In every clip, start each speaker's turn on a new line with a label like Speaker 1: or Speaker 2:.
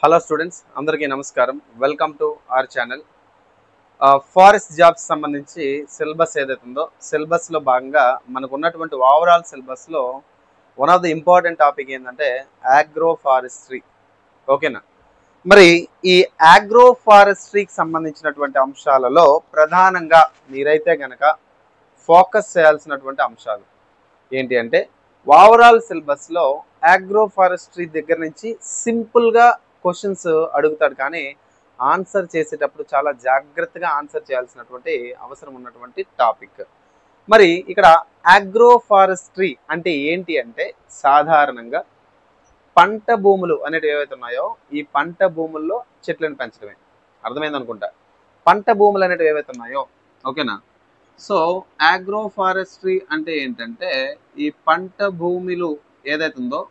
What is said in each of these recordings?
Speaker 1: Hello students అందరికీ నమస్కారం. Welcome to our channel. Forest jobs సంబంధించి సిలబస్ ఏదైతే ఉందో సిలబస్లో భాగంగా మనకు ఉన్నటువంటి ఓవరాల్ సిలబస్లో one of the important topic ఏంటంటే ఆగ్రో ఫారెస్ట్రీ. ఓకేనా? మరి ఈ ఆగ్రో ఫారెస్ట్రీకి సంబంధించినటువంటి అంశాలలో ప్రధానంగా మీరైతే గనక ఫోకస్ చేయాల్సినటువంటి అంశాలు ఏంటి అంటే ఓవరాల్ సిలబస్లో ఆగ్రో ఫారెస్ట్రీ దగ్గర నుంచి సింపుల్గా క్వశ్చన్స్ అడుగుతాడు, కానీ ఆన్సర్ చేసేటప్పుడు చాలా జాగ్రత్తగా ఆన్సర్ చేయాల్సినటువంటి అవసరం ఉన్నటువంటి టాపిక్. మరి ఇక్కడ ఆగ్రో ఫారెస్ట్రీ అంటే ఏంటి అంటే సాధారణంగా పంట భూములు అనేటివి ఏవైతే ఉన్నాయో ఈ పంట భూముల్లో చెట్లను పెంచడమే. అర్థమైంది అనుకుంటా. పంట భూములు అనేటివి ఏవైతే ఉన్నాయో, ఓకేనా? సో ఆగ్రో ఫారెస్ట్రీ అంటే ఏంటంటే ఈ పంట భూములు ఏదైతే ఉందో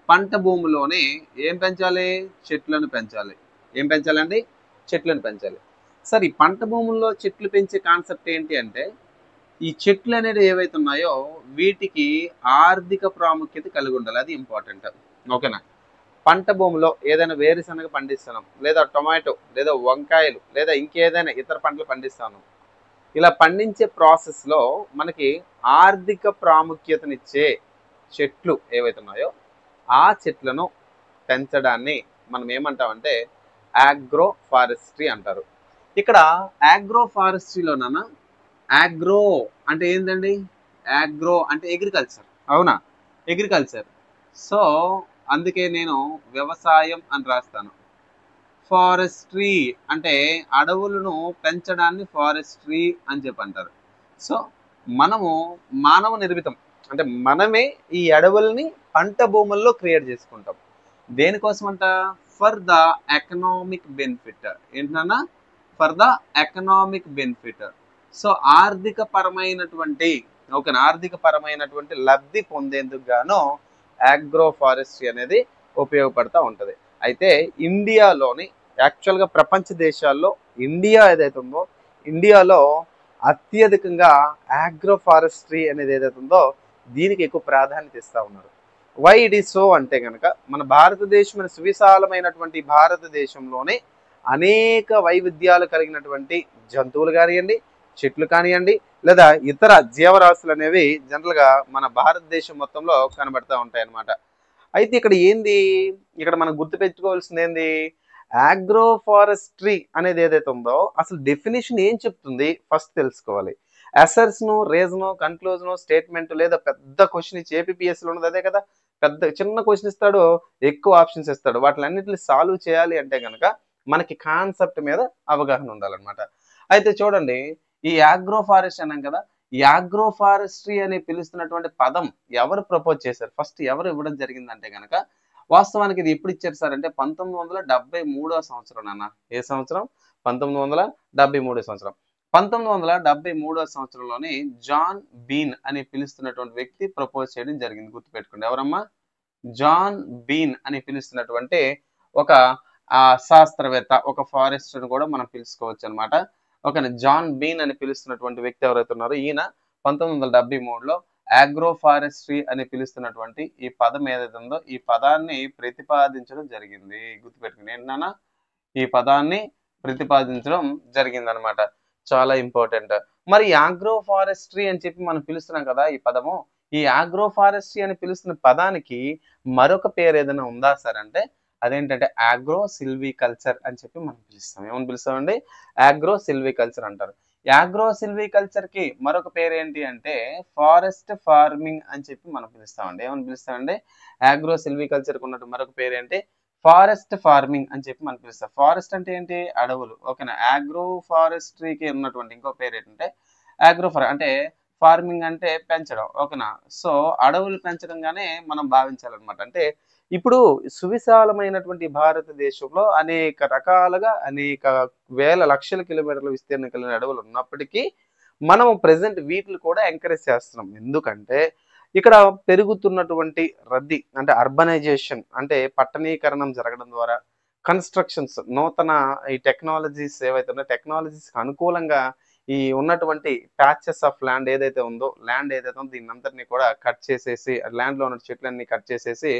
Speaker 1: పంట భూమిలోనే ఏం పెంచాలి? చెట్లను పెంచాలి. ఏం పెంచాలండి? చెట్లను పెంచాలి. సరే, ఈ పంట భూముల్లో చెట్లు పెంచే కాన్సెప్ట్ ఏంటి అంటే ఈ చెట్లు అనేది ఏవైతే ఉన్నాయో వీటికి ఆర్థిక ప్రాముఖ్యత కలిగి ఉండాలి. అది ఇంపార్టెంట్. ఓకేనా? పంట భూమిలో ఏదైనా వేరుశనగ పండిస్తున్నాం, లేదా టొమాటో, లేదా వంకాయలు, లేదా ఇంకేదైనా ఇతర పంటలు పండిస్తాను. ఇలా పండించే ప్రాసెస్లో మనకి ఆర్థిక ప్రాముఖ్యతనిచ్చే చెట్లు ఏవైతే ఉన్నాయో ఆ చెట్లను పెంచడాన్ని మనం ఏమంటామంటే ఆగ్రో ఫారెస్ట్రీ అంటారు. ఇక్కడ ఆగ్రో ఫారెస్ట్రీలోనన్నా ఆగ్రో అంటే ఏంటండి? ఆగ్రో అంటే అగ్రికల్చర్. అవునా? అగ్రికల్చర్. సో అందుకే నేను వ్యవసాయం అని రాస్తాను. ఫారెస్ట్రీ అంటే అడవులను పెంచడాన్ని ఫారెస్ట్రీ అని చెప్పి అంటారు. సో మనము మానవ నిర్మితం అంటే మనమే ఈ అడవుల్ని పంట భూముల్లో క్రియేట్ చేసుకుంటాం. దేనికోసం అంట? For the economic benefit. ఏంటన్నా? For the economic benefit. So ఆర్థిక పరమైనటువంటి లబ్ధి పొందేందుకు గాను ఆగ్రో ఫారెస్ట్రీ అనేది ఉపయోగపడతా ఉంటుంది. అయితే ఇండియాలోని యాక్చువల్గా ప్రపంచ దేశాల్లో ఇండియా ఏదైతే ఉందో ఇండియాలో అత్యధికంగా ఆగ్రో ఫారెస్ట్రీ అనేది ఏదైతే ఉందో దీనికి ఎక్కువ ప్రాధాన్యత ఇస్తూ ఉన్నారు. వై ఇట్ ఈస్ సో అంటే కనుక మన భారతదేశం సువిశాలమైనటువంటి భారతదేశంలోనే అనేక వైవిధ్యాలు కలిగినటువంటి జంతువులు కానివ్వండి, చెట్లు కానివ్వండి, లేదా ఇతర జీవరాశులు అనేవి జనరల్గా మన భారతదేశం మొత్తంలో కనబడతా ఉంటాయి అన్నమాట. అయితే ఇక్కడ ఏంది? ఇక్కడ మనం గుర్తుపెట్టుకోవాల్సింది ఏంది? ఆగ్రో ఫారెస్ట్రీ అనేది ఏదైతే ఉందో అసలు డెఫినేషన్ ఏం చెప్తుంది ఫస్ట్ తెలుసుకోవాలి. అసర్స్ను, రీజను, కన్క్లూజను, స్టేట్మెంట్ లేదా పెద్ద క్వశ్చన్ ఇచ్చి ఏపీఎస్సీలో ఉన్నది అదే కదా. పెద్ద చిన్న క్వశ్చన్ ఇస్తాడు, ఎక్కువ ఆప్షన్స్ ఇస్తాడు. వాటిలన్నిటిని సాల్వ్ చేయాలి అంటే కనుక మనకి కాన్సెప్ట్ మీద అవగాహన ఉండాలన్నమాట. అయితే చూడండి, ఈ ఆగ్రో ఫారెస్ట్ అన్నాం కదా, ఈ ఆగ్రో ఫారెస్ట్రీ అని పిలుస్తున్నటువంటి పదం ఎవరు ప్రపోజ్ చేశారు? ఫస్ట్ ఎవరు ఇవ్వడం జరిగిందంటే కనుక వాస్తవానికి ఇది ఎప్పుడు ఇచ్చారు సార్ అంటే 1973 సంవత్సరం. నాన్న ఏ సంవత్సరం? 1973 సంవత్సరం. 1973 సంవత్సరంలోని జాన్ బీన్ అని పిలుస్తున్నటువంటి వ్యక్తి ప్రపోజ్ చేయడం జరిగింది. గుర్తుపెట్టుకోండి. ఎవరమ్మా? జాన్ బీన్ అని పిలుస్తున్నటువంటి ఒక శాస్త్రవేత్త, ఒక ఫారెస్టర్ కూడా మనం పిలుచుకోవచ్చు అనమాట. ఓకే, జాన్ బీన్ అని పిలుస్తున్నటువంటి వ్యక్తి ఎవరైతే ఉన్నారో ఈయన 1973లో ఆగ్రో ఫారెస్ట్రీ అని పిలుస్తున్నటువంటి ఈ పదం ఏదైతే ఉందో ఈ పదాన్ని ప్రతిపాదించడం జరిగింది. గుర్తుపెట్టుకుని ఏంటన్నా? ఈ పదాన్ని ప్రతిపాదించడం జరిగింది అనమాట. చాలా ఇంపార్టెంట్. మరి ఆగ్రో ఫారెస్ట్రీ అని చెప్పి మనం పిలుస్తున్నాం కదా ఈ పదము. ఈ ఆగ్రో ఫారెస్ట్రీ అని పిలుస్తున్న పదానికి మరొక పేరు ఏదైనా ఉందా సార్ అంటే అదేంటంటే ఆగ్రో సిల్వికల్చర్ అని చెప్పి మనం పిలుస్తాం. ఏమని పిలుస్తామండి? ఆగ్రో సిల్వికల్చర్ అంటారు. ఆగ్రో సిల్వికల్చర్ కి మరొక పేరు ఏంటి అంటే ఫారెస్ట్ ఫార్మింగ్ అని చెప్పి మనం పిలుస్తామండి. ఏమని పిలుస్తామండి? ఆగ్రో సిల్వికల్చర్ కు ఉన్నట్టు మరొక పేరు ఏంటి? ఫారెస్ట్ ఫార్మింగ్ అని చెప్పి మనం పిలుస్తాం. ఫారెస్ట్ అంటే ఏంటి? అడవులు. ఓకేనా? ఆగ్రో ఫారెస్ట్రీకి ఉన్నటువంటి ఇంకో పేరు ఏంటంటే ఆగ్రో అంటే ఫార్మింగ్ అంటే పెంచడం. ఓకేనా? సో అడవులు పెంచడంగానే మనం భావించాలన్నమాట. అంటే ఇప్పుడు సువిశాలమైనటువంటి భారతదేశంలో అనేక రకాలుగా అనేక వేల లక్షల కిలోమీటర్ల విస్తీర్ణం కలిగిన అడవులు ఉన్నప్పటికీ మనం ప్రెసెంట్ వీటిని కూడా ఎంకరేజ్ చేస్తున్నాం. ఎందుకంటే ఇక్కడ పెరుగుతున్నటువంటి రద్దీ అంటే అర్బనైజేషన్ అంటే పట్టణీకరణం జరగడం ద్వారా కన్స్ట్రక్షన్స్ నూతన ఈ టెక్నాలజీస్ ఏవైతే ఉన్నాయో టెక్నాలజీస్కి అనుకూలంగా ఈ ఉన్నటువంటి ప్యాచెస్ ఆఫ్ ల్యాండ్ ఏదైతే ఉందో దీన్ని అంతటినీ కూడా కట్ చేసేసి ల్యాండ్లో ఉన్న చెట్లన్నీ కట్ చేసేసి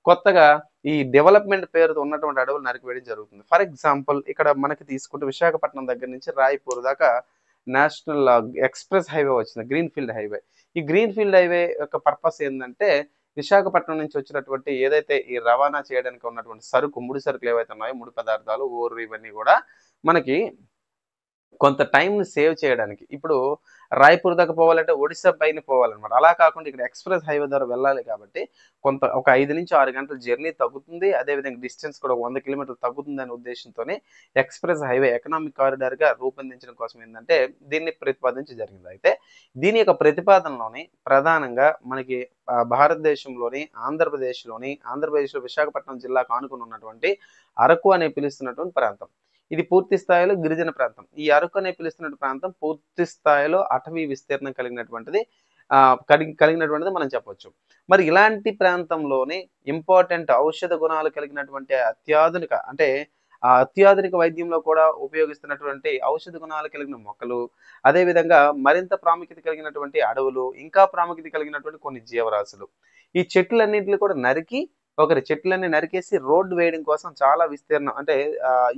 Speaker 1: కొత్తగా ఈ డెవలప్మెంట్ పేరుతో ఉన్నటువంటి అడవులు నరికివేయడం జరుగుతుంది. ఫర్ ఎగ్జాంపుల్ ఇక్కడ మనకి తీసుకుంటే విశాఖపట్నం దగ్గర నుంచి రాయపూర్ దాకా నేషనల్ ఎక్స్‌ప్రెస్ హైవే వచ్చింది. Greenfield highway. ఈ గ్రీన్‌ఫీల్డ్ హైవే యొక్క పర్పస్ ఏందంటే, విశాఖపట్నం నుంచి వచ్చినటువంటి ఏదైతే ఈ రవాణా చేయడానికి ఉన్నటువంటి సరుకు, ముడి సరుకులు ఏవైతే ఉన్నాయో, ముడి పదార్థాలు, ఓర్లు ఇవన్నీ గూడా మనకి కొంత టైంని సేవ్ చేయడానికి. ఇప్పుడు రాయపూర్ దాకా పోవాలంటే ఒడిస్సా పైన పోవాలన్నమాట. అలా కాకుండా ఇక్కడ ఎక్స్‌ప్రెస్ హైవే ద్వారా వెళ్ళాలి కాబట్టి ఒక 5-6 గంటల జర్నీ తగ్గుతుంది. అదేవిధంగా డిస్టెన్స్ కూడా 100 కిలోమీటర్లు తగ్గుతుందనే ఉద్దేశంతోనే ఎక్స్‌ప్రెస్ హైవే ఎకనామిక్ కారిడార్‌గా రూపొందించడం కోసం ఏందంటే దీన్ని ప్రతిపాదించడం జరిగింది. అయితే దీని యొక్క ప్రతిపాదనలోని ప్రధానంగా మనకి భారతదేశంలోని ఆంధ్రప్రదేశ్‌లో విశాఖపట్నం జిల్లాకు ఆనుకుని ఉన్నటువంటి అరకు అని పిలుస్తున్నటువంటి ప్రాంతం. ఇది పూర్తి స్థాయిలో గిరిజన ప్రాంతం. ఈ అరకు అని పిలుస్తున్న ప్రాంతం పూర్తి స్థాయిలో అటవీ విస్తీర్ణం కలిగినటువంటిది మనం చెప్పొచ్చు. మరి ఇలాంటి ప్రాంతంలోనే ఇంపార్టెంట్ ఔషధ గుణాలు కలిగినటువంటి అత్యాధునిక వైద్యంలో కూడా ఉపయోగిస్తున్నటువంటి ఔషధ గుణాలు కలిగిన మొక్కలు, అదేవిధంగా మరింత ప్రాముఖ్యత కలిగినటువంటి అడవులు, ఇంకా ప్రాముఖ్యత కలిగినటువంటి కొన్ని జీవరాశులు. ఈ చెట్లన్నిటిని కూడా చెట్లన్నీ నరికేసి రోడ్డు వేయడం కోసం చాలా విస్తీర్ణం అంటే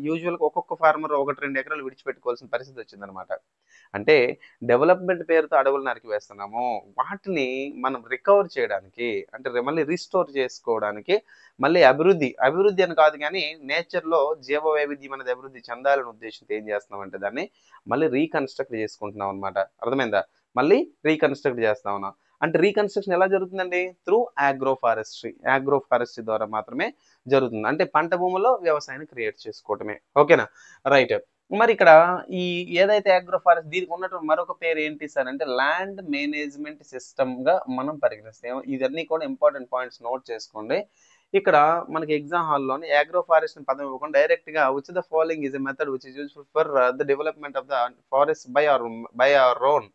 Speaker 1: యూజువల్‌గా ఒక్కొక్క ఫార్మర్ 1, 2 ఎకరాలు విడిచిపెట్టుకోవాల్సిన పరిస్థితి వచ్చిందనమాట. అంటే డెవలప్‌మెంట్ పేరుతో అడవులు నరికివేస్తున్నాము. వాటిని మనం రికవర్ చేయడానికి మళ్ళీ రీస్టోర్ చేసుకోవడానికి మళ్ళీ అభివృద్ధి అని కాదు గానీ నేచర్‌లో జీవ వైవిధ్యం అనేది అభివృద్ధి చెందాలనే ఉద్దేశంతో ఏం చేస్తున్నామంటే దాన్ని మళ్ళీ రీకన్‌స్ట్రక్ట్ చేసుకుంటున్నాం అనమాట. అర్థమైందా? మళ్ళీ రీకన్‌స్ట్రక్ట్ చేస్తా ఉన్నాం. అంటే రీకన్‌స్ట్రక్షన్ ఎలా జరుగుతుందండి? త్రూ ఆగ్రోఫారెస్ట్రీ ద్వారా మాత్రమే జరుగుతుంది. అంటే పంట భూముల్లో వ్యవసాయాన్ని క్రియేట్ చేసుకోవటమే. ఓకేనా? రైట్. మరి ఇక్కడ ఈ ఏదైతే ఆగ్రోఫారెస్ట్ దీనికి ఉన్నటువంటి మరొక పేరు ఏంటి సార్ అంటే ల్యాండ్ మేనేజ్మెంట్ సిస్టమ్‌గా మనం పరిగణిస్తాం. ఇవన్నీ కూడా ఇంపార్టెంట్ పాయింట్స్ నోట్ చేసుకోండి. ఇక్కడ మనకి ఎగ్జామ్ హాల్‌లోని ఆగ్రోఫారెస్ట్ అని పదం ఇవ్వకుండా డైరెక్ట్‌గా which the following is a method which is useful for the development of the forest by our own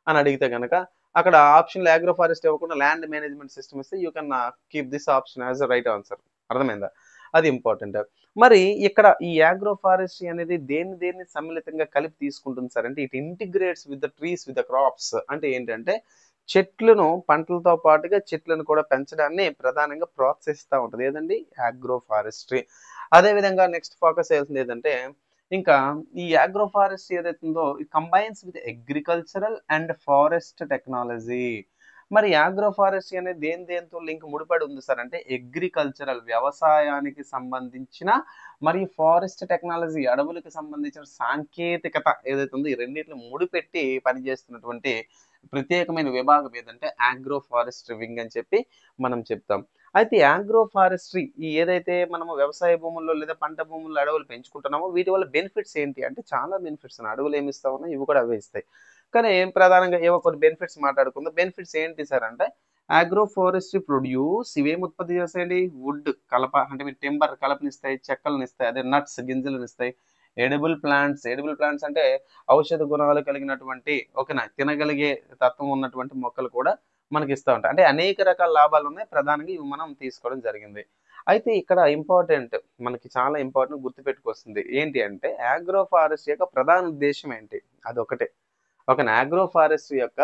Speaker 1: అని అడిగితే గనక అక్కడ ఆప్షన్‌లో ఆగ్రోఫారెస్ట్ ఇవ్వకుండా ల్యాండ్ మేనేజ్మెంట్ సిస్టమ్ ఇస్తే you can keep this option as a right answer. అర్థమైందా? అది important. మరి ఇక్కడ ఈ ఆగ్రోఫారెస్ట్రీ అనేది దేన్ని సమ్మిళితంగా కలిపి తీసుకుంటుంది సార్ అంటే it integrates with the trees with the crops. అంటే ఏంటంటే పంటలతో పాటుగా చెట్లను కూడా పెంచడాన్ని ప్రధానంగా ప్రోత్సహిస్తా ఉంటది. ఏదండి? ఆగ్రోఫారెస్ట్రీ. అదే విధంగా నెక్స్ట్ ఫోకస్ చేయాల్సింది ఏదంటే ఇంకా ఈ ఆగ్రోఫారెస్ట్రీ ఏదైతుందో it combines with agricultural and forest technology. మరి ఆగ్రోఫారెస్ట్రీ అనేది దేనితో లింక్ ముడిపడి ఉంది సార్ అంటే అగ్రికల్చరల్ వ్యవసాయానికి సంబంధించిన మరియు ఫారెస్ట్ టెక్నాలజీ అడవులకు సంబంధించిన సాంకేతికత ఏదైతే ఉందో ఈ రెండింటిని ముడిపెట్టి పనిచేస్తున్నటువంటి ప్రత్యేకమైన విభాగం ఏదంటే ఆగ్రోఫారెస్ట్రీ వింగ్ అని చెప్పి మనం చెప్తాం. అయితే ఆగ్రోఫారెస్ట్రీ ఈ ఏదైతే మనము వ్యవసాయ భూముల్లో లేదా పంట భూముల్లో అడవులు పెంచుకుంటున్నామో వీటి వల్ల బెనిఫిట్స్ ఏంటి అంటే చాలా బెనిఫిట్స్ ఉన్నాయి. అడవులు ఏమి ఇస్తా ఉన్నాయి, ఇవి కూడా అవే ఇస్తాయి. కానీ ప్రధానంగా ఏవో కొన్ని బెనిఫిట్స్ మాట్లాడుకుందాం. బెనిఫిట్స్ ఏంటి సార్ అంటే ఆగ్రోఫారెస్ట్రీ ప్రొడ్యూస్ ఇవేమి ఉత్పత్తి చేస్తాయండి? వుడ్ కలప అంటే మీరు టింబర్ కలపనిస్తాయి, చెక్కలనిస్తాయి, అదే నట్స్ గింజలనిస్తాయి. ఎడిబుల్ ప్లాంట్స్ అంటే ఔషధ గుణాలు కలిగినటువంటి ఓకేనా తినగలిగే తత్వం ఉన్నటువంటి మొక్కలు కూడా మనకి ఇస్తూ ఉంటాయి. అంటే అనేక రకాల లాభాలు ఉన్నాయి. ప్రధానంగా ఇవి మనం తీసుకోవడం జరిగింది. అయితే ఇక్కడ మనకి చాలా ఇంపార్టెంట్ గుర్తుపెట్టుకొస్తుంది ఏంటి అంటే ఆగ్రోఫారెస్ట్రీ యొక్క ప్రధాన ఉద్దేశం ఏంటి? అదొకటే. ఓకేనా? ఆగ్రోఫారెస్ట్రీ యొక్క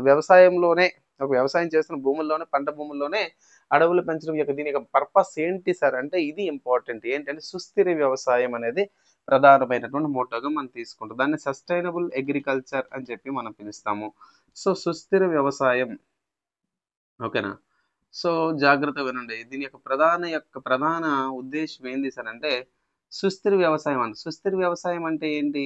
Speaker 1: వ్యవసాయంలోనే వ్యవసాయం చేస్తున్న భూముల్లోనే పంట భూముల్లోనే అడవులు పెంచడం యొక్క దీని యొక్క పర్పస్ ఏంటి సార్ అంటే ఇది ఇంపార్టెంట్. ఏంటంటే సుస్థిర వ్యవసాయం అనేది ప్రధానమైనటువంటి మోటోగా మనం తీసుకుంటాం. దాన్ని సస్టైనబుల్ అగ్రికల్చర్ అని చెప్పి మనం పిలుస్తాము. సో సుస్థిర వ్యవసాయం ఓకేనా? సో జాగ్రత్తగా వినండి. దీని యొక్క ప్రధాన ఉద్దేశం ఏంది సార్ అంటే సుస్థిర వ్యవసాయం అంటే ఏంటి?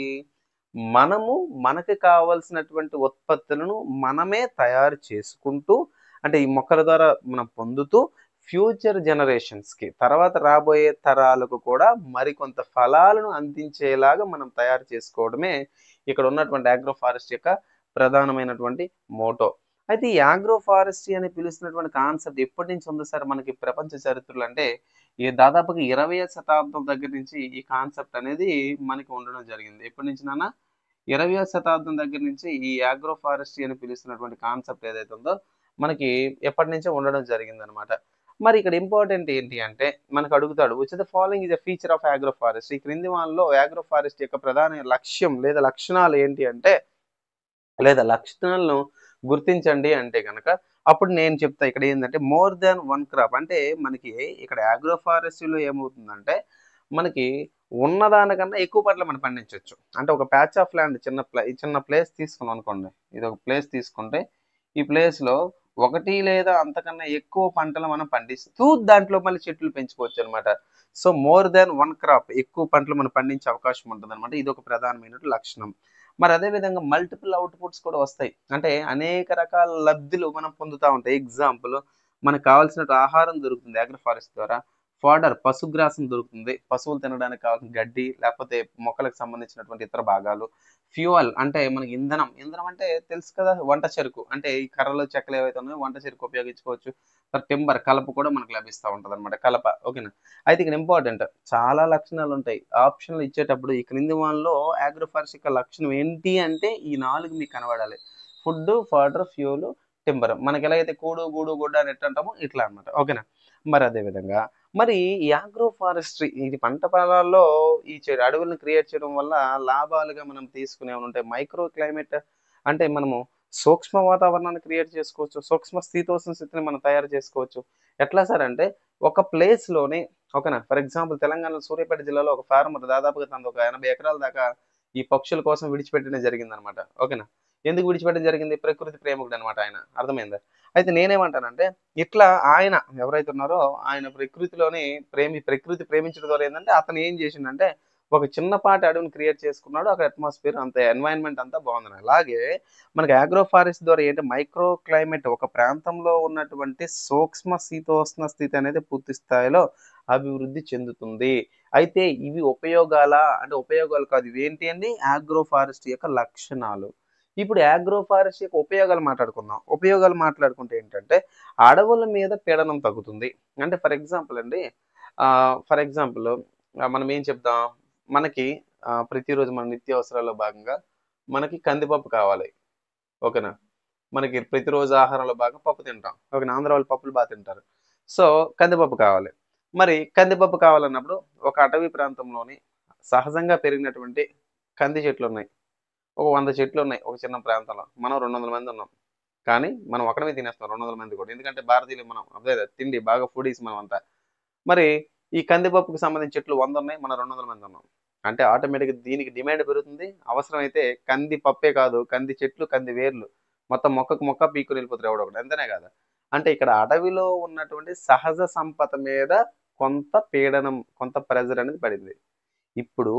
Speaker 1: మనకి కావాల్సినటువంటి ఉత్పత్తులను మనమే తయారు చేసుకుంటూ అంటే ఈ మొక్కల ద్వారా మనం పొందుతూ ఫ్యూచర్ జనరేషన్స్‌కి తర్వాత రాబోయే తరాలకు కూడా మరికొంత ఫలాలను అందించేలాగా మనం తయారు చేసుకోవడమే ఇక్కడ ఉన్నటువంటి ఆగ్రోఫారెస్ట్రీ యొక్క ప్రధానమైనటువంటి మోటో. అయితే ఈ ఆగ్రోఫారెస్ట్రీ అని పిలుస్తున్నటువంటి కాన్సెప్ట్ ఎప్పటి నుంచి ఉంది సార్ మనకి ప్రపంచ చరిత్రలో అంటే దాదాపుగా 20వ శతాబ్దం దగ్గర నుంచి ఈ కాన్సెప్ట్ అనేది మనకి ఉండడం జరిగింది. ఎప్పటి నుంచి నాన్న? 20వ శతాబ్దం దగ్గర నుంచి ఈ ఆగ్రోఫారెస్ట్రీ అని పిలుస్తున్నటువంటి కాన్సెప్ట్ ఏదైతే ఉందో మనకి ఎప్పటి నుంచో ఉండడం జరిగిందనమాట. మరి ఇక్కడ ఇంపార్టెంట్ ఏంటి అంటే మనకు అడుగుతాడు which the following is a feature of agroforestry. ఈ క్రింది వానిలో ఆగ్రోఫారెస్ట్రీ యొక్క ప్రధాన లక్ష్యం లేదా లక్షణాలు ఏంటి అంటే లేదా లక్షణాలను గుర్తించండి అంటే కనుక అప్పుడు నేను చెప్తా ఇక్కడ ఏంటంటే మోర్ దాన్ వన్ క్రాప్ అంటే మనకి ఇక్కడ ఆగ్రో ఫారెస్ట్రీలో ఏమవుతుందంటే మనకి ఉన్నదానికన్నా ఎక్కువ పంటలు మనం పండించవచ్చు. అంటే ఒక ప్యాచ్ ఆఫ్ ల్యాండ్ చిన్న ప్లేస్ తీసుకున్నాం అనుకోండి. ఇది ఒక ప్లేస్ తీసుకుంటే ఈ ప్లేస్‌లో ఒకటి లేదా అంతకన్నా ఎక్కువ పంటలు మనం పండిస్తూ దాంట్లో మళ్ళీ చెట్లు పెంచుకోవచ్చు అనమాట. So more than one crop ఎక్కువ పంటలు మనం పండించే అవకాశం ఉంటుందన్నమాట. ఇది ఒక ప్రధానమైన లక్షణం. మరి అదే విధంగా మల్టిపుల్ అవుట్‌పుట్స్ కూడా వస్తాయి. అంటే అనేక రకాల లబ్ధులు మనం పొందుతా ఉంటాయి. ఎగ్జాంపుల్ మనకు కావాల్సిన ఆహారం దొరుకుతుంది అగ్రో ఫారెస్ట్ ద్వారా. ఫోడర్ పశుగ్రాసం దొరుకుతుంది. పశువులు తినడానికి కావాల్సిన గడ్డి, లేకపోతే మొక్కలకు సంబంధించినటువంటి ఇతర భాగాలు. ఫ్యూయల్ అంటే మనకి ఇంధనం. ఇంధనం అంటే తెలుసు కదా! వంట చెరుకు. అంటే ఈ కర్రలు, చెక్కలు ఏవైతే ఉన్నాయో వంట చెరుకు ఉపయోగించుకోవచ్చు. టింబర్ కలప కూడా మనకు లభిస్తా ఉంటదన్నమాట. కలప ఓకేనా. అయితే ఇక్కడ ఇంపార్టెంట్ చాలా లక్షణాలుంటాయి. ఆప్షన్‌లు ఇచ్చేటప్పుడు ఈ క్రింది వానిలో అగ్రో ఫారెస్ట్ యొక్క లక్షణం ఏంటి అంటే ఈ 4 మీకు కనబడాలి. Food, fodder, fuel, timber. మనకి ఎలాగైతే కూడు, గూడు, గుడ్డ అని ఎట్లా అంటామో ఇట్లా అన్నమాట. ఓకేనా. మరి అదే విధంగా మరి ఈ అగ్రో ఫారెస్ట్రీ ఇది పంట పొలాల్లో ఈ అడవులను క్రియేట్ చేయడం వల్ల లాభాలుగా మనం తీసుకునేవి ఉంటాయి. మైక్రో క్లైమేట్ అంటే మనము సూక్ష్మ వాతావరణాన్ని క్రియేట్ చేసుకోవచ్చు. సూక్ష్మ శీతోష్ణ స్థితిని మనం తయారు చేసుకోవచ్చు. ఎట్లా సార్ అంటే ఒక ప్లేస్‌లోని ఓకేనా. ఫర్ ఎగ్జాంపుల్ తెలంగాణలో సూర్యాపేట జిల్లాలో ఒక ఫార్మర్ దాదాపుగా తనది ఒక 80 ఎకరాల దాకా ఈ పక్షుల కోసం విడిచిపెట్టడం జరిగిందనమాట. ఓకేనా. ఎందుకు విడిచిపెట్టడం జరిగింది? ప్రకృతి ప్రేమికుడనమాట ఆయన. అర్థమైందా? అయితే నేనేమంటానంటే ఇట్లా ఆయన ఎవరైతే ఉన్నారో ఆయన ప్రకృతి ప్రేమించడం ద్వారా ఏందంటే అతను ఏం చేసిండంటే ఒక చిన్నపాటి అడవిని క్రియేట్ చేసుకున్నాడు. అక్కడ అట్మాస్ఫియర్ అంత ఎన్వైరన్మెంట్ అంతా బాగుంది. అలాగే మనకి అగ్రో ఫారెస్ట్ ద్వారా ఏంటి మైక్రో క్లైమేట్ ఒక ప్రాంతంలో ఉన్నటువంటి సూక్ష్మ శీతోష్ణ స్థితి అనేది పూర్తి స్థాయిలో అభివృద్ధి చెందుతుంది. అయితే ఇవి అంటే ఉపయోగాలు కాదు. ఇవేంటి అండి? అగ్రో ఫారెస్ట్ యొక్క లక్షణాలు. ఇప్పుడు అగ్రో ఫారెస్ట్ యొక్క ఉపయోగాలు మాట్లాడుకుందాం. ఉపయోగాలు మాట్లాడుకుంటే ఏంటంటే అడవుల మీద పీడనం తగ్గుతుంది. అంటే ఫర్ ఎగ్జాంపుల్ అండి ఫర్ ఎగ్జాంపుల్ మనం ఏం చెప్దాం? మనకి ప్రతిరోజు మన నిత్యావసరాల్లో భాగంగా మనకి కందిపప్పు కావాలి. ఓకేనా. మనకి ప్రతిరోజు ఆహారంలో భాగంగా పప్పు తింటాం. ఓకేనా. ఆంధ్ర వాళ్ళు పప్పులు బాగా తింటారు. సో కందిపప్పు కావాలి. మరి కందిపప్పు కావాలన్నప్పుడు ఒక అటవీ ప్రాంతంలోని సహజంగా పెరిగినటువంటి కంది చెట్లున్నాయి. ఒక 100 చెట్లున్నాయి ఒక చిన్న ప్రాంతంలో. మనం 200 మంది ఉన్నాం. కానీ మనం ఒక్కడమే తినేస్తున్నాం 200 మంది కూడా. ఎందుకంటే భారతీయులు మనం అదే తిండి బాగా ఫుడీస్ మనమంతా. మరి ఈ కందిపప్పుకు సంబంధించిన చెట్లు 100 ఉన్నాయి. మనం 200 మంది ఉన్నాం. అంటే ఆటోమేటిక్‌గా దీనికి డిమాండ్ పెరుగుతుంది. అవసరమైతే కంది పప్పే కాదు, కంది చెట్లు, కంది వేర్లు మొత్తం మొక్కకు మొక్క పీక్కొని వెళ్ళిపోతారు ఎవడో ఒకడు. అంతేనే కాదా? అంటే ఇక్కడ అడవిలో ఉన్నటువంటి సహజ సంపద మీద కొంత పీడనం, కొంత ప్రెషర్ అనేది పడింది. ఇప్పుడు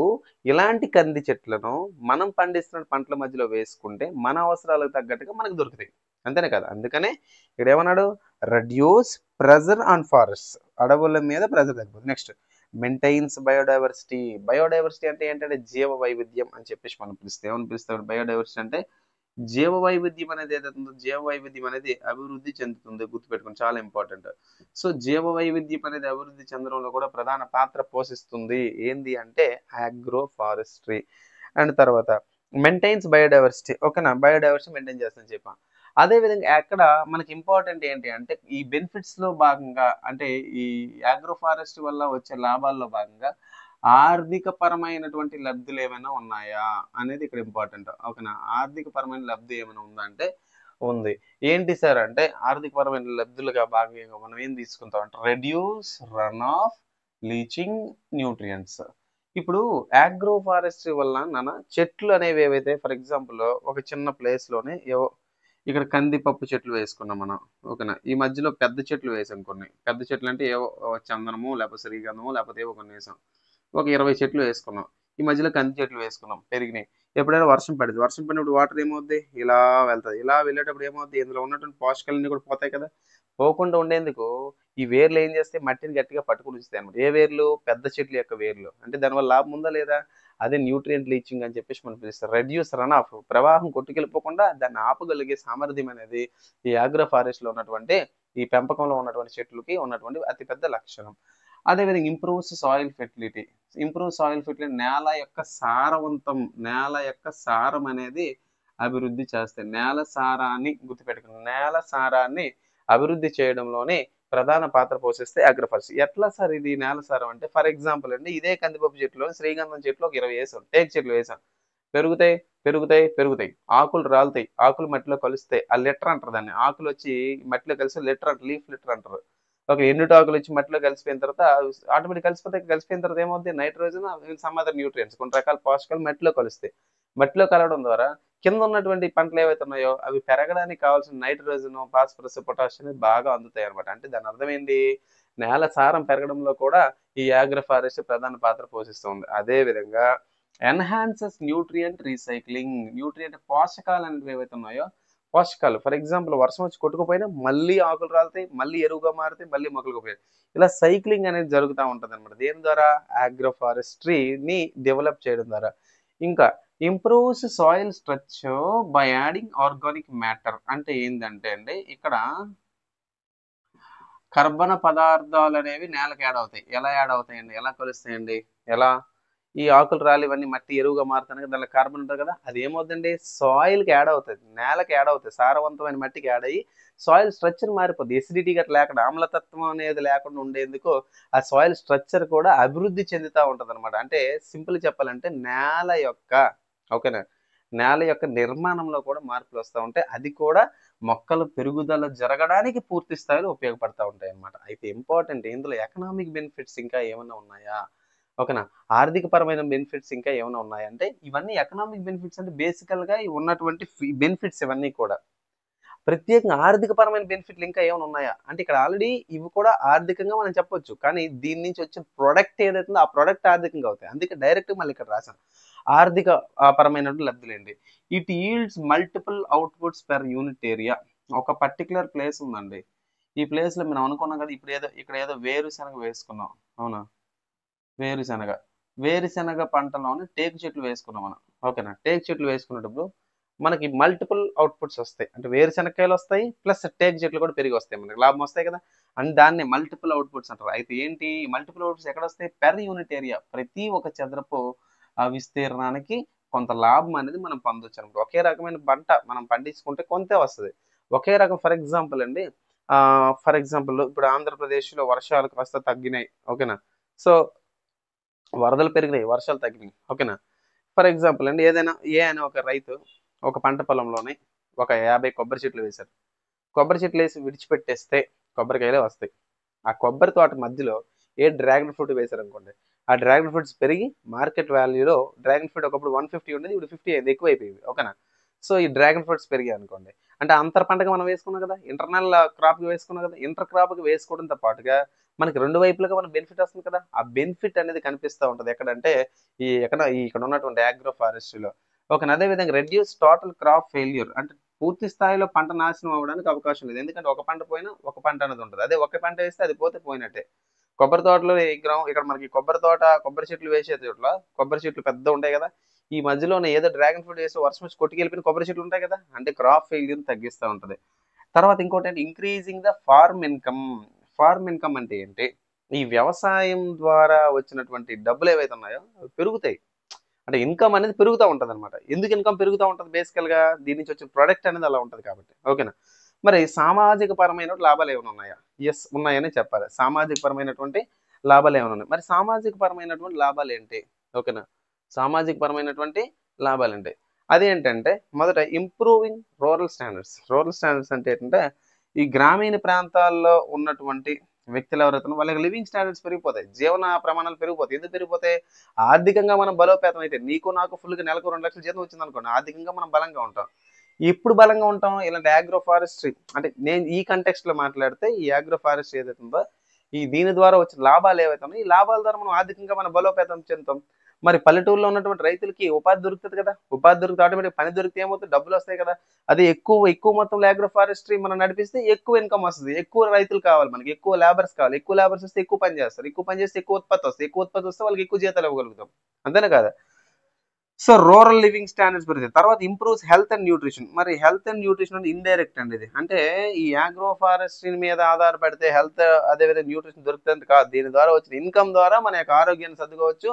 Speaker 1: ఇలాంటి కంది చెట్లను మనం పండిస్తున్న పంటల మధ్యలో వేసుకుంటే మన అవసరాలకు తగ్గట్టుగా మనకు దొరుకుతాయి. అంతేనే కదా. అందుకనే ఇక్కడేమన్నాడు రెడ్యూస్ ప్రెజర్ ఆన్ ఫారెస్ట్ అడవుల మీద ప్రెజర్ తగ్గిపోతుంది. Next maintains biodiversity. బయోడైవర్సిటీ అంటే ఏంటంటే జీవ వైవిధ్యం అని చెప్పేసి మనం పిలుస్తాం. ఏమని పిలుస్తాం? బయోడైవర్సిటీ అంటే జీవ వైవిధ్యం అనేది ఏదైతే ఉందో జీవ వైవిధ్యం అనేది అభివృద్ధి చెందుతుంది. గుర్తుపెట్టుకోండి చాలా ఇంపార్టెంట్. సో జీవ వైవిధ్యం అనేది అభివృద్ధి చెందడంలో కూడా ప్రధాన పాత్ర పోషిస్తుంది. ఏంది అంటే అగ్రో ఫారెస్ట్రీ. అండ్ తర్వాత మెయింటైన్స్ బయోడైవర్సిటీ. ఓకేనా. బయోడైవర్సిటీ మెయింటైన్ చేస్తుందని చెప్పాం. అదే విధంగా అక్కడ మనకి ఇంపార్టెంట్ ఏంటి అంటే ఈ బెనిఫిట్స్ లో భాగంగా అంటే ఈ అగ్రో ఫారెస్ట్ వల్ల వచ్చే లాభాల్లో భాగంగా ఆర్థిక పరమైనటువంటి లబ్ధులు ఏమైనా ఉన్నాయా అనేది ఇక్కడ ఇంపార్టెంట్. ఓకేనా. ఆర్థిక పరమైన లబ్ధి ఏమైనా ఉందా అంటే ఉంది. ఏంటి సార్ అంటే ఆర్థిక పరమైన లబ్ధులుగా భాగంగా మనం ఏం తీసుకుంటాం అంటే reduce run of leaching nutrients. ఇప్పుడు అగ్రో ఫారెస్ట్రీ వల్ల నాన్న చెట్లు అనేవి ఏవైతే ఫర్ ఎగ్జాంపుల్ ఒక చిన్న ప్లేస్ లోనే ఏవో ఇక్కడ కందిపప్పు చెట్లు వేసుకున్నాం మనం. ఓకేనా. ఈ మధ్యలో పెద్ద చెట్లు వేసాం కొన్ని. పెద్ద చెట్లు అంటే ఏవో చందనము లేకపోతే శ్రీగంధము లేకపోతే ఏవో కొన్ని వేసాం. ఒక 20 చెట్లు వేసుకున్నాం. ఈ మధ్యలో కంది చెట్లు వేసుకున్నాం. పెరిగినాయి. ఎప్పుడైనా వర్షం పడింది. వర్షం పడినప్పుడు వాటర్ ఏమవుద్ది? ఇలా వెళ్తది. ఇలా వెళ్ళేటప్పుడు ఏమవుద్ది? ఇందులో ఉన్నటువంటి పోషకాలన్నీ కూడా పోతాయి కదా. పోకుండా ఉండేందుకు ఈ వేర్లు ఏం చేస్తాయి? మట్టిని గట్టిగా పట్టుకొని ఉంచుతాయి అన్నమాట. ఏ వేర్లు? పెద్ద చెట్ల యొక్క వేర్లు. అంటే దానివల్ల లాభం ఉందా లేదా? అదే న్యూట్రియంట్ లీచింగ్ అని చెప్పేసి మనం పిలుస్తాం. రెడ్యూస్ రన్ ఆఫ్ ప్రవాహం కొట్టుకెళ్ళిపోకుండా దాన్ని ఆపగలిగే సామర్థ్యం అనేది ఈ అగ్రో ఫారెస్ట్ లో ఉన్నటువంటి ఈ పెంపకంలో ఉన్నటువంటి చెట్లకి ఉన్నటువంటి అతిపెద్ద లక్షణం. అదేవిధంగా ఇంప్రూవ్స్ సాయిల్ ఫెర్టిలిటీ. నేల యొక్క సారం అనేది అభివృద్ధి చేస్తాయి. నేల సారాన్ని గుర్తుపెట్టుకుని నేల సారాన్ని అభివృద్ధి చేయడంలోనే ప్రధాన పాత్ర పోషిస్తే అగ్రోఫారెస్ట్రీ. ఎట్లా సార్ ఇది నేల సారం అంటే ఫర్ ఎగ్జాంపుల్ అండి ఇదే కందిపప్పు చెట్లు శ్రీగంధం చెట్లు ఒక 20 వేసాం. టేక్ చెట్లు వేసాం. పెరుగుతాయి. పెరుగుతాయి పెరుగుతాయి, ఆకులు రాలుతాయి, ఆకులు మట్టిలో కలుస్తాయి, ఆ లిటర్ అంటారు దాన్ని. ఆకులు వచ్చి మట్టిలో కలిసి లిటర్ అంటారు, లీఫ్ లిటర్ అంటారు. ఒక ఎండుట ఆకులు వచ్చి మట్టిలో కలిసిపోయిన తర్వాత ఆటోమేటిక్ కలిసిపోయిన తర్వాత ఏమవుతుంది, నైట్రోజన్ సమ్ అదర్ న్యూట్రియంట్స్ కొన్ని రకాల పోషకాలు మట్టిలో కలుస్తాయి. మట్టిలో కలవడం ద్వారా కింద ఉన్నటువంటి పంటలు ఏవైతే ఉన్నాయో అవి పెరగడానికి కావాల్సిన నైట్రోజన్, ఫాస్ఫరస్, పొటాషియం అనేది బాగా అందుతాయి అనమాట. అంటే దాని అర్థం ఏంటి, నేల సారం పెరగడంలో కూడా ఈ యాగ్రోఫారెస్ట్ ప్రధాన పాత్ర పోషిస్తుంది. అదే విధంగా ఎన్హాన్సెస్ న్యూట్రియంట్ రీసైక్లింగ్. న్యూట్రియంట్ పోషకాలు అనేవి ఏవైతే ఉన్నాయో, పోషకాలు ఫర్ ఎగ్జాంపుల్ వర్షం వచ్చి కొట్టుకుపోయినా మళ్ళీ ఆకులు రాలుతాయి, మళ్ళీ ఎరువుగా మారుతాయి, మళ్ళీ మొక్కలుగా పోయాయి. ఇలా సైక్లింగ్ అనేది జరుగుతూ ఉంటుంది అనమాట. దేని ద్వారా, ఆగ్రోఫారెస్ట్రీని డెవలప్ చేయడం ద్వారా. ఇంకా improves soil structure by adding organic matter. అంటే ఏంటంటే అండి, ఇక్కడ కర్బన పదార్థాలు అనేవి నేలకు యాడ్ అవుతాయి. ఎలా యాడ్ అవుతాయండి, ఎలా కలుస్తాయండి, ఎలా, ఈ ఆకులు రాలి ఇవన్నీ మట్టి ఎరువుగా మారుతాయి కదా, దానిలో కార్బన్ ఉంటుంది కదా, అది ఏమవుతుందండి, సాయిల్కి యాడ్ అవుతుంది, నేలకి యాడ్ అవుతుంది, సారవంతమైన మట్టికి యాడ్ అయ్యి సాయిల్ స్ట్రక్చర్ మారిపోద్ది. ఎసిడిటీ గట్రా లేకుండా, ఆమ్లతత్వం అనేది లేకుండా ఉండేందుకు ఆ సాయిల్ స్ట్రక్చర్ కూడా అభివృద్ధి చెందుతూ ఉంటుంది అనమాట. అంటే సింపుల్ చెప్పాలంటే నేల యొక్క, ఓకేనా, నేల యొక్క నిర్మాణంలో కూడా మార్పులు వస్తూ ఉంటాయి. అది కూడా మొక్కల పెరుగుదల జరగడానికి పూర్తి స్థాయిలో ఉపయోగపడతా ఉంటాయి అన్నమాట. అయితే ఇంపార్టెంట్, ఇందులో ఎకనామిక్ బెనిఫిట్స్ ఇంకా ఏమైనా ఉన్నాయా, ఓకేనా, ఆర్థిక పరమైన బెనిఫిట్స్ ఇంకా ఏమైనా ఉన్నాయంటే, ఇవన్నీ ఎకనామిక్ బెనిఫిట్స్ అంటే బేసికల్ గా ఉన్నటువంటి బెనిఫిట్స్ ఇవన్నీ కూడా. ప్రత్యేకంగా ఆర్థిక పరమైన బెనిఫిట్లు ఇంకా ఏమైనా ఉన్నాయా అంటే, ఇక్కడ ఆల్రెడీ ఇవి కూడా ఆర్థికంగా మనం చెప్పొచ్చు, కానీ దీని నుంచి వచ్చే ప్రొడక్ట్ ఏదైతుందో ఆ ప్రొడక్ట్ ఆర్థికంగా అవుతాయి. అందుకే డైరెక్ట్ మళ్ళీ ఇక్కడ రాశాను ఆర్థిక పరమైనటువంటి లబ్ధులేండి. It yields multiple outputs per unit area. ఒక పర్టికులర్ ప్లేస్ ఉందండి, ఈ ప్లేస్ లో మనం అనుకున్నాం కదా, ఇప్పుడు ఏదో ఇక్కడ ఏదో వేరుశనగ వేసుకున్నాం, అవునా, వేరుశనగ, వేరుశనగ పంటలోని టేకు చెట్లు వేసుకున్నాం మనం, ఓకేనా. టేకు చెట్లు వేసుకున్నప్పుడు మనకి మల్టిపుల్ అవుట్పుట్స్ వస్తాయి, అంటే వేరుశనగకాయలు వస్తాయి ప్లస్ టేకు చెట్లు కూడా పెరిగి వస్తాయి, మనకి లాభం వస్తాయి కదా, అండ్ దాన్ని మల్టిపుల్ అవుట్పుట్స్ అంటారు. అయితే ఏంటి మల్టిపుల్ అవుట్పుట్స్ ఎక్కడ వస్తాయి, పెర్ యూనిట్ ఏరియా, ప్రతి ఒక చదరపు విస్తీర్ణానికి కొంత లాభం అనేది మనం పొందొచ్చు అనమాట. ఒకే రకమైన పంట మనం పండించుకుంటే కొంతే వస్తుంది, ఒకే రకం. ఫర్ ఎగ్జాంపుల్ అండి, ఫర్ ఎగ్జాంపుల్ ఇప్పుడు ఆంధ్రప్రదేశ్లో వర్షాలు కాస్త తగ్గినాయి, ఓకేనా, సో వరదలు పెరిగినాయి, వర్షాలు తగ్గినాయి, ఓకేనా. ఫర్ ఎగ్జాంపుల్ అండి, ఏదైనా అనే ఒక రైతు ఒక పంట పొలంలోనే ఒక 50 కొబ్బరి చెట్లు వేశారు. కొబ్బరి చెట్లు వేసి విడిచిపెట్టేస్తే కొబ్బరికాయలే వస్తాయి. ఆ కొబ్బరి తోట మధ్యలో డ్రాగన్ ఫ్రూట్ వేశారనుకోండి, ఆ డ్రాగన్ ఫ్రూట్స్ పెరిగి మార్కెట్ వాల్యూలో, డ్రాగన్ ఫ్రూట్ ఒకప్పుడు 150 ఉండేది, ఇప్పుడు 50 అయింది, ఎక్కువైపోయింది, ఓకేనా. సో ఈ డ్రాగన్ ఫ్రూట్స్ పెరిగాయి అనుకోండి, అంటే అంతర్ పంటగా మనం వేసుకున్నాం కదా, ఇంటర్నల్ క్రాప్కి వేసుకున్నాం కదా, ఇంటర్ క్రాప్కి వేసుకోవడంతో పాటుగా మనకి రెండు వైపులుగా మన బెనిఫిట్ వస్తుంది కదా. ఆ బెనిఫిట్ అనేది కనిపిస్తూ ఉంటుంది ఎక్కడంటే, ఇక్కడ ఉన్నటువంటి ఆగ్రో ఫారెస్ట్రీలో, ఓకే. అదే విధంగా రెడ్యూస్ టోటల్ క్రాప్ ఫెయిల్యూర్, అంటే పూర్తి స్థాయిలో పంట నాశనం అవ్వడానికి అవకాశం లేదు, ఎందుకంటే ఒక పంట పోయినా ఒక పంట అనేది ఉంటుంది. అదే ఒక పంట వేస్తే అది పోతే పోయినట్టే. కొబ్బరి తోటలో ఇక్కడ మనకి కొబ్బరి తోట, కొబ్బరి చెట్లు వేసే చోట్ల కొబ్బరి చెట్లు పెద్ద ఉంటాయి కదా, ఈ మధ్యలోనే ఏదో డ్రాగన్ ఫ్రూట్ వేసి వర్షం వచ్చి కొట్టుకెళ్ళిపోయిన కొబ్బరి చెట్లు ఉంటాయి కదా, అంటే క్రాప్ ఫెయిల్యూర్ తగ్గిస్తూ ఉంటుంది. తర్వాత ఇంకోటి అంటే increasing the farm income. Farm income అంటే ఏంటి, ఈ వ్యవసాయం ద్వారా వచ్చినటువంటి డబ్బులు ఏవైతే ఉన్నాయో అవి పెరుగుతాయి, అంటే ఇన్కమ్ అనేది పెరుగుతూ ఉంటుంది అనమాట. ఎందుకు ఇన్కమ్ పెరుగుతూ ఉంటుంది, బేసికల్ గా దీని నుంచి వచ్చిన ప్రొడక్ట్ అనేది అలా ఉంటుంది కాబట్టి, ఓకేనా. మరి సామాజిక పరమైన లాభాలు ఏమైనా ఉన్నాయా, ఎస్ ఉన్నాయని చెప్పాలి. సామాజిక పరమైనటువంటి లాభాలు ఏమైనా ఉన్నాయి. మరి సామాజిక పరమైనటువంటి లాభాలు ఏంటి, ఓకేనా, సామాజిక పరమైనటువంటి లాభాలు ఏంటి, అదేంటంటే మొదట improving rural standards. Rural standards అంటే ఏంటంటే, ఈ గ్రామీణ ప్రాంతాల్లో ఉన్నటువంటి వ్యక్తులు ఎవరైతే వాళ్ళకి లివింగ్ స్టాండర్డ్స్ పెరిగిపోతాయి, జీవన ప్రమాణాలు పెరిగిపోతాయి. ఎందుకు పెరిగిపోతాయి, ఆర్థికంగా మనం బలోపేతం అయితే, నీకు నాకు ఫుల్గా నెలకు 2 లక్షల జీతం వచ్చింది అనుకోండి, ఆర్థికంగా మనం బలంగా ఉంటాం. ఎప్పుడు బలంగా ఉంటాం, ఇలాంటి ఆగ్రో ఫారెస్ట్రీ, అంటే నేను ఈ కంటెక్స్ట్ లో మాట్లాడితే ఈ ఆగ్రో ఫారెస్ట్రీ ఏదైతే ఉందో, ఈ దీని ద్వారా వచ్చిన లాభాలు ఏవైతే ఉన్నాయో, ఈ లాభాల ద్వారా మనం ఆర్థికంగా మనం బలోపేతం చెందుతాం. మరి పల్లెటూరులో ఉన్నటువంటి రైతులకి ఉపాధి దొరుకుతుంది కదా, ఉపాధి దొరికితే ఆటోమేటిక్ పని దొరికితే ఏమవుతుంది, డబ్బులు వస్తాయి కదా. అది ఎక్కువ మొత్తంలో ఆగ్రో ఫారెస్ట్రీ మనం నడిపిస్తే ఎక్కువ ఇన్కమ్ వస్తుంది, ఎక్కువ రైతులు కావాలి మనకి, ఎక్కువ లేబర్స్ కావాలి, ఎక్కువ లేబర్స్ వస్తే ఎక్కువ పని చేస్తారు, ఎక్కువ పని చేస్తే ఎక్కువ ఉత్పత్తి వస్తుంది, ఎక్కువ ఉత్పత్తి వస్తే వాళ్ళకి ఎక్కువ జీతాలు ఇవ్వగలుగుతాం, అంతేనా కదా. సో రూరల్ లివింగ్ స్టాండర్డ్స్ పెరుగుతాయి. తర్వాత ఇంప్రూవ్స్ హెల్త్ అండ్ న్యూట్రిషన్. మరి హెల్త్ అండ్ న్యూట్రిషన్ అంటే ఇండైరెక్ట్ అండి ఇది, అంటే ఈ ఆగ్రో ఫారెస్ట్రీ మీద ఆధారపడితే హెల్త్ అదేవిధంగా న్యూట్రిషన్ దొరుకుతుంది కాదు, దీని ద్వారా వచ్చిన ఇన్కమ్ ద్వారా మన యొక్క ఆరోగ్యాన్ని సర్దుకోవచ్చు,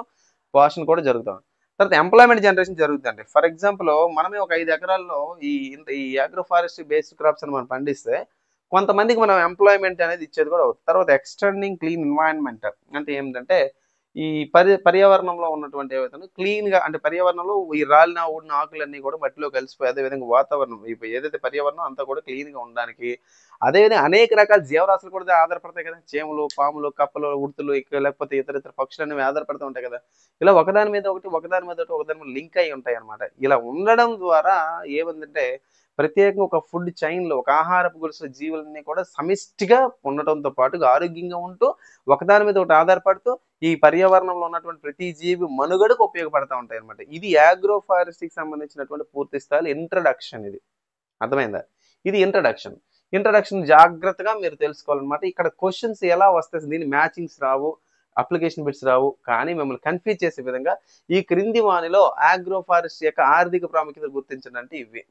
Speaker 1: పోషణ కూడా జరుగుతాం. తర్వాత ఎంప్లాయ్మెంట్ జనరేషన్ జరుగుతుంది. ఫర్ ఎగ్జాంపుల్ మనమే ఒక 5 ఎకరాల్లో ఈ ఈ ఆగ్రో ఫారెస్ట్రీ బేస్డ్ క్రాప్స్ అని మనం పండిస్తే కొంతమందికి మనం ఎంప్లాయ్మెంట్ అనేది ఇచ్చేది కూడా అవుతుంది. తర్వాత ఎక్స్టెండింగ్ క్లీన్ ఎన్వైరన్మెంట్ అంటే ఏంటంటే, ఈ పర్యావరణంలో ఉన్నటువంటి ఏవైతే క్లీన్ గా అంటే పర్యావరణంలో ఈ రాలిన ఊడిన ఆకులన్నీ కూడా మట్టిలో కలిసిపోయి అదే విధంగా వాతావరణం ఏదైతే పర్యావరణం అంతా కూడా క్లీన్ గా ఉండడానికి అదేవిధంగా అనేక రకాల జీవరాశులు కూడా ఆధారపడతాయి కదా, చేమలు, పాములు, కప్పలు, ఉడుతలు, లేకపోతే ఇతర ఇతర పక్షులు అనేవి ఆధారపడుతూ ఉంటాయి కదా. ఇలా ఒకదాని మీద ఒకటి ఒకదాని మీద ఒకటి ఒకదాని మీద లింక్ అయి ఉంటాయి అనమాట. ఇలా ఉండడం ద్వారా ఏముందంటే ప్రత్యేకంగా ఒక ఫుడ్ చైన్ లో ఒక ఆహారపు గొలుసుల జీవులన్నీ కూడా సమిష్టిగా ఉండటంతో పాటుగా ఆరోగ్యంగా ఉంటూ ఒకదాని మీద ఒకటి ఆధారపడుతూ ఈ పర్యావరణంలో ఉన్నటువంటి ప్రతి జీవి మనుగడకు ఉపయోగపడతా ఉంటాయి అనమాట. ఇది ఆగ్రో ఫారెస్ట్రీకి సంబంధించినటువంటి పూర్తి స్థాయి ఇంట్రడక్షన్. ఇది అర్థమైందా? ఇది ఇంట్రడక్షన్ జాగ్రత్తగా మీరు తెలుసుకోవాలన్నమాట. ఇక్కడ క్వశ్చన్స్ ఎలా వస్తాయి, దీని మ్యాచింగ్స్ రావు, అప్లికేషన్ బిట్స్ రావు, కానీ మిమ్మల్ని కన్ఫ్యూజ్ చేసే విధంగా ఈ క్రింది వానిలో ఆగ్రో ఫారెస్ట్రీ యొక్క ఆర్థిక ప్రాముఖ్యత గుర్తించడం అంటే ఇవి.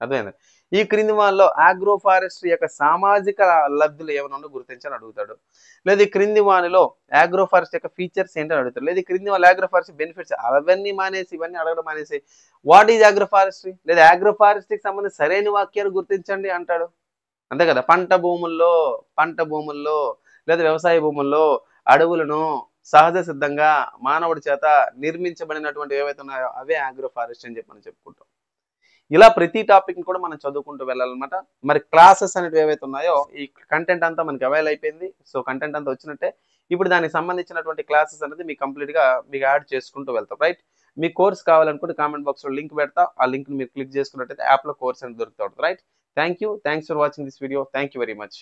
Speaker 1: అర్థమైందా? ఈ క్రింది వానిలో ఆగ్రో ఫారెస్ట్రీ యొక్క సామాజిక లబ్ధులు ఏమైనా గుర్తించని అడుగుతాడు. లేదా ఈ క్రింది వానిలో ఆగ్రో ఫారెస్ట్ యొక్క ఫీచర్స్ ఏంటని అడుగుతాడు. లేదా ఈ క్రింది వాళ్ళు ఆగ్రో ఫారెస్ట్ బెనిఫిట్స్ అవన్నీ మానేసి ఇవన్నీ అడగడం మానేసి వాట్ ఈజ్ ఆగ్రో ఫారెస్ట్రీ లేదా ఆగ్రో ఫారెస్ట్రీకి సంబంధించి సరైన వాక్యాలు గుర్తించండి అంటాడు. అంతే కదా. పంట భూముల్లో లేదా వ్యవసాయ భూముల్లో అడవులను సహజ సిద్ధంగా మానవుడి చేత నిర్మించబడినటువంటి ఏవైతే ఉన్నాయో అవే ఆగ్రో ఫారెస్ట్ అని చెప్పి మనం చెప్పుకుంటాం. ఇలా ప్రతి టాపిక్ కూడా మనం చదువుకుంటూ వెళ్ళాలన్నమాట. మరి క్లాసెస్ అనేవి ఏవైతే ఉన్నాయో ఈ కంటెంట్ అంతా మనకి అవైల్ అయిపోయింది. సో కంటెంట్ అంతా వచ్చినట్టే. ఇప్పుడు దానికి సంబంధించినటువంటి క్లాసెస్ అనేది మీకు కంప్లీట్గా మీకు యాడ్ చేసుకుంటూ వెళ్తాం. రైట్? మీ కోర్స్ కావాలనుకుంటే కామెంట్ బాక్స్లో లింక్ పెడతా. ఆ లింక్ని మీరు క్లిక్ చేసుకున్నట్టయితే యాప్లో కోర్స్ అనేది దొరుకుతుంది. Right? Thanks for watching this video. Thank you very much.